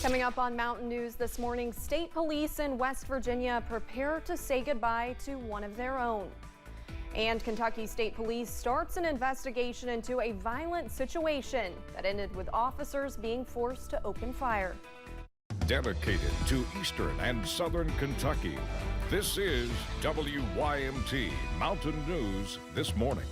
Coming up on Mountain News this morning, state police in West Virginia prepare to say goodbye to one of their own. And Kentucky State Police starts an investigation into a violent situation that ended with officers being forced to open fire. Dedicated to Eastern and Southern Kentucky, this is WYMT Mountain News This Morning.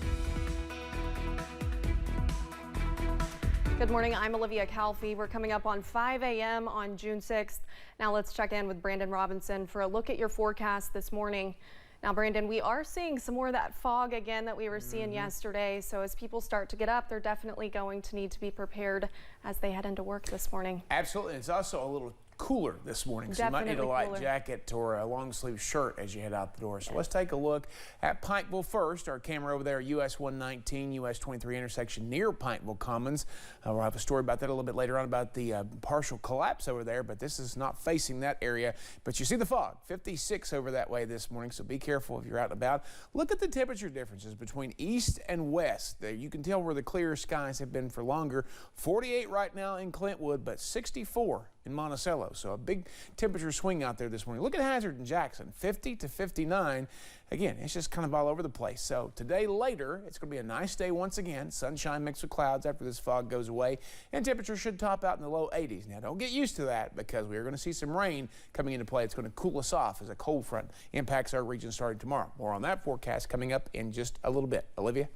Good morning, I'm Olivia Calfee. We're coming up on 5 a.m. on June 6th. Now let's check in with Brandon Robinson for a look at your forecast this morning. Now, Brandon, we are seeing some more of that fog again that we were seeing yesterday. So as people start to get up, they're definitely going to need to be prepared as they head into work this morning. Absolutely. It's also a little cooler this morning, so Definitely you might need a light cooler. jacket or a long sleeve shirt as you head out the door. So let's take a look at Pikeville first. Our camera over there, US 119, US 23 intersection near Pikeville Commons. We'll have a story about that a little bit later on about the partial collapse over there, but this is not facing that area. But you see the fog, 56 over that way this morning, so be careful if you're out and about. Look at the temperature differences between east and west. There you can tell where the clear skies have been for longer. 48 right now in Clintwood, but 64 in Monticello. So a big temperature swing out there this morning. Look at Hazard and Jackson, 50 to 59. Again, it's just kind of all over the place. So today, later, it's going to be a nice day once again. Sunshine mixed with clouds after this fog goes away. And temperatures should top out in the low 80s. Now, don't get used to that because we are going to see some rain coming into play. It's going to cool us off as a cold front impacts our region starting tomorrow. More on that forecast coming up in just a little bit. Olivia?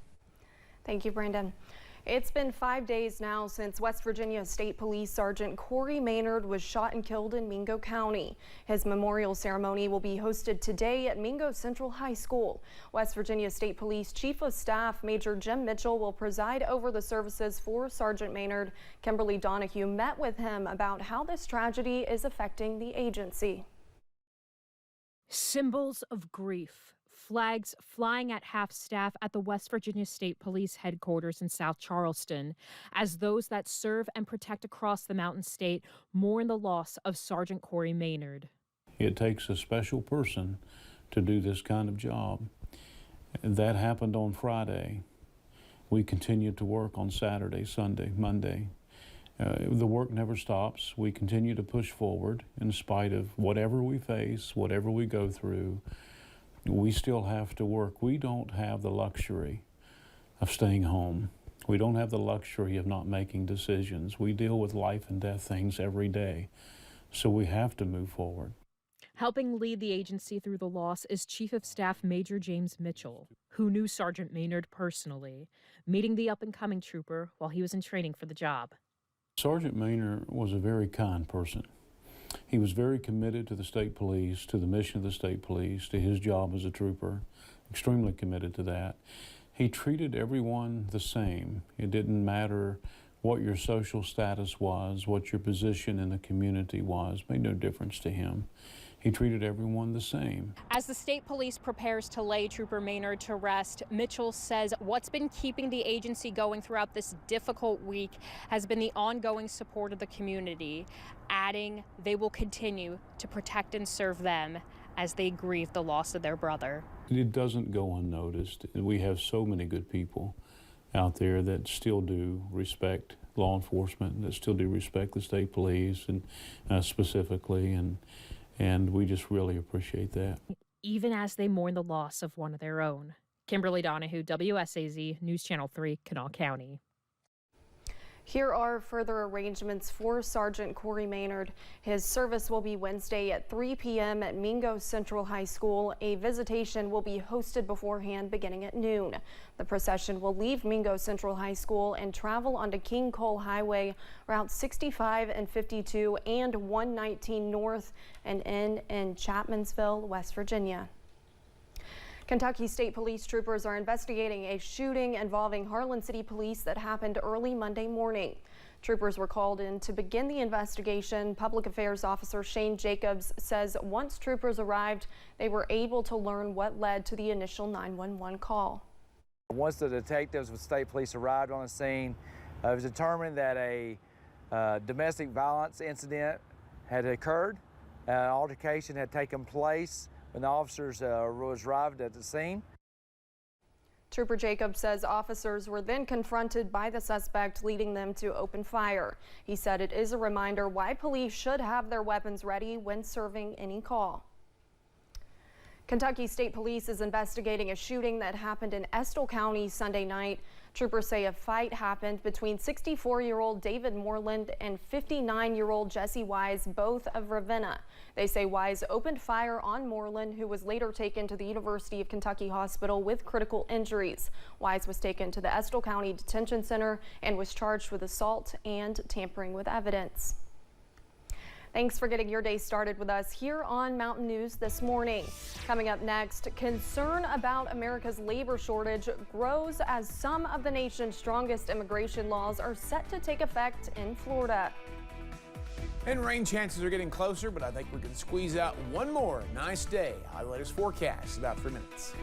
Thank you, Brandon. It's been 5 days now since West Virginia State Police Sergeant Corey Maynard was shot and killed in Mingo County. His memorial ceremony will be hosted today at Mingo Central High School. West Virginia State Police Chief of Staff Major Jim Mitchell will preside over the services for Sergeant Maynard. Kimberly Donahue met with him about how this tragedy is affecting the agency. Symbols of grief. Flags flying at half-staff at the West Virginia State Police headquarters in South Charleston as those that serve and protect across the Mountain State mourn the loss of Sergeant Corey Maynard. It takes a special person to do this kind of job. That happened on Friday. We continued to work on Saturday, Sunday, Monday. The work never stops. We continue to push forward in spite of whatever we face, whatever we go through. We still have to work. We don't have the luxury of staying home. We don't have the luxury of not making decisions. We deal with life and death things every day, so we have to move forward. Helping lead the agency through the loss is Chief of Staff Major James Mitchell, who knew Sergeant Maynard personally, meeting the up-and-coming trooper while he was in training for the job. Sergeant Maynard was a very kind person. He was very committed to the state police, to the mission of the state police, to his job as a trooper, extremely committed to that. He treated everyone the same. It didn't matter what your social status was, what your position in the community was, made no difference to him. He treated everyone the same. As the state police prepares to lay Trooper Maynard to rest, Mitchell says what's been keeping the agency going throughout this difficult week has been the ongoing support of the community, adding they will continue to protect and serve them as they grieve the loss of their brother. It doesn't go unnoticed. We have so many good people out there that still do respect law enforcement, that still do respect the state police and specifically, and we just really appreciate that. Even as they mourn the loss of one of their own. Kimberly Donahue, WSAZ News Channel 3, Kanawha County. Here are further arrangements for Sergeant Corey Maynard. His service will be Wednesday at 3 p.m. at Mingo Central High School. A visitation will be hosted beforehand beginning at noon. The procession will leave Mingo Central High School and travel onto King Cole Highway, Route 65 and 52 and 119 North and end in Chapmansville, West Virginia. Kentucky State Police troopers are investigating a shooting involving Harlan City Police that happened early Monday morning. Troopers were called in to begin the investigation. Public Affairs Officer Shane Jacobs says once troopers arrived, they were able to learn what led to the initial 911 call. Once the detectives with state police arrived on the scene, it was determined that a domestic violence incident had occurred. An altercation had taken place when the officers arrived at the scene. Trooper Jacobs says officers were then confronted by the suspect, leading them to open fire. He said it is a reminder why police should have their weapons ready when serving any call. Kentucky State Police is investigating a shooting that happened in Estill County Sunday night. Troopers say a fight happened between 64-year-old David Moreland and 59-year-old Jesse Wise, both of Ravenna. They say Wise opened fire on Moreland, who was later taken to the University of Kentucky Hospital with critical injuries. Wise was taken to the Estill County Detention Center and was charged with assault and tampering with evidence. Thanks for getting your day started with us here on Mountain News this morning. Coming up next, concern about America's labor shortage grows as some of the nation's strongest immigration laws are set to take effect in Florida. And rain chances are getting closer, but I think we can squeeze out one more nice day. Our latest forecast, about 3 minutes.